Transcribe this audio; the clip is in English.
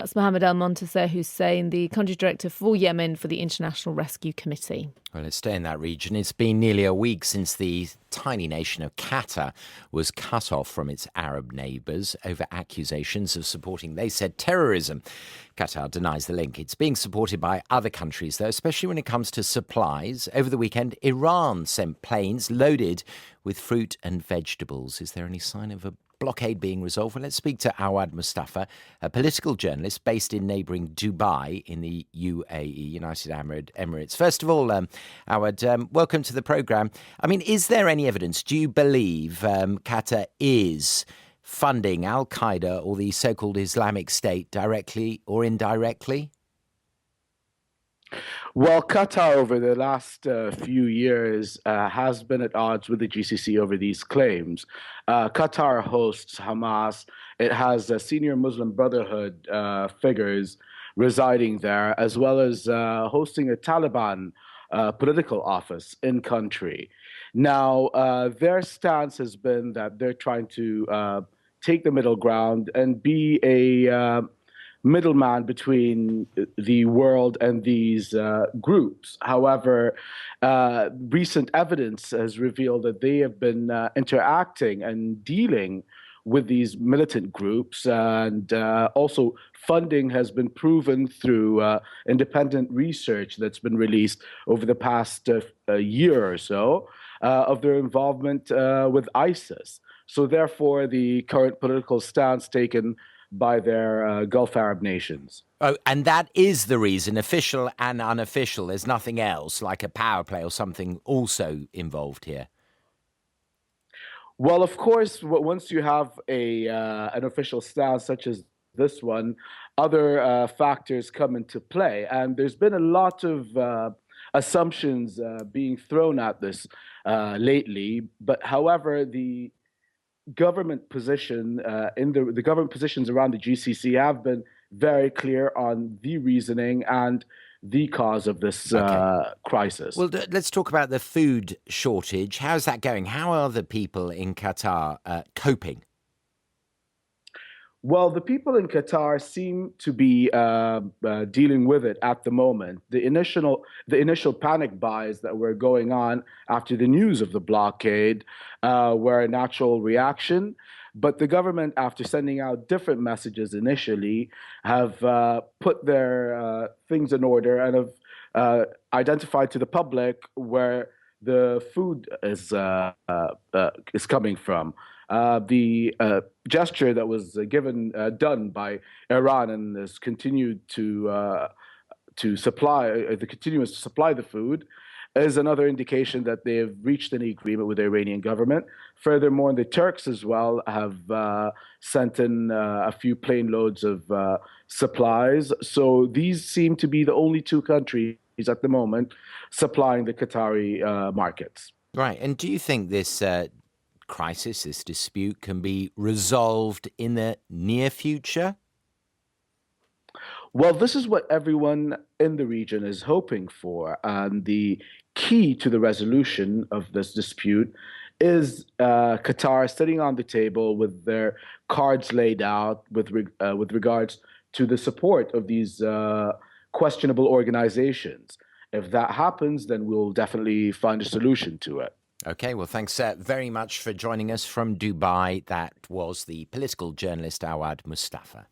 That's Mohammed Al-Montasser Hussein, the country director for Yemen for the International Rescue Committee. Well, let's stay in that region. It's been nearly a week since the tiny nation of Qatar was cut off from its Arab neighbours over accusations of supporting, they said, terrorism. Qatar denies the link. It's being supported by other countries, though, especially when it comes to supplies. Over the weekend, Iran sent planes loaded with fruit and vegetables. Is there any sign of a blockade being resolved? Well, let's speak to Awad Mustafa, a political journalist based in neighbouring Dubai in the UAE, United Arab Emirates. First of all, Awad, welcome to the programme. I mean, is there any evidence? Do you believe Qatar is funding Al-Qaeda or the so-called Islamic State directly or indirectly? Well, Qatar over the last few years has been at odds with the GCC over these claims. Qatar hosts Hamas. It has senior Muslim Brotherhood figures residing there, as well as hosting a Taliban political office in country. Now, their stance has been that they're trying to take the middle ground and be a middleman between the world and these groups. However, recent evidence has revealed that they have been interacting and dealing with these militant groups, and also funding has been proven through independent research that's been released over the past year or so of their involvement with ISIS. So therefore, the current political stance taken by their Gulf Arab nations. Oh, and that is the reason, official and unofficial. There's nothing else, like a power play or something also involved here. Well, of course, once you have an official stance such as this one, other factors come into play. And there's been a lot of assumptions being thrown at this lately. But however, the government position the government positions around the GCC have been very clear on the reasoning and the cause of this crisis. Well, let's talk about the food shortage. How's that going? How are the people in Qatar coping? Well, the people in Qatar seem to be dealing with it at the moment. The initial panic buys that were going on after the news of the blockade were a natural reaction. But the government, after sending out different messages initially, have put their things in order and have identified to the public where the food is coming from. The gesture that was done by Iran and has continued to supply continues to supply the food is another indication that they have reached an agreement with the Iranian government. Furthermore, the Turks as well have sent in a few plane loads of supplies. So these seem to be the only two countries at the moment supplying the Qatari markets. Right. And do you think this crisis, this dispute, can be resolved in the near future? Well, this is what everyone in the region is hoping for. And the key to the resolution of this dispute is Qatar sitting on the table with their cards laid out with regards to the support of these questionable organizations. If that happens, then we'll definitely find a solution to it. OK, well, thanks very much for joining us from Dubai. That was the political journalist Awad Mustafa.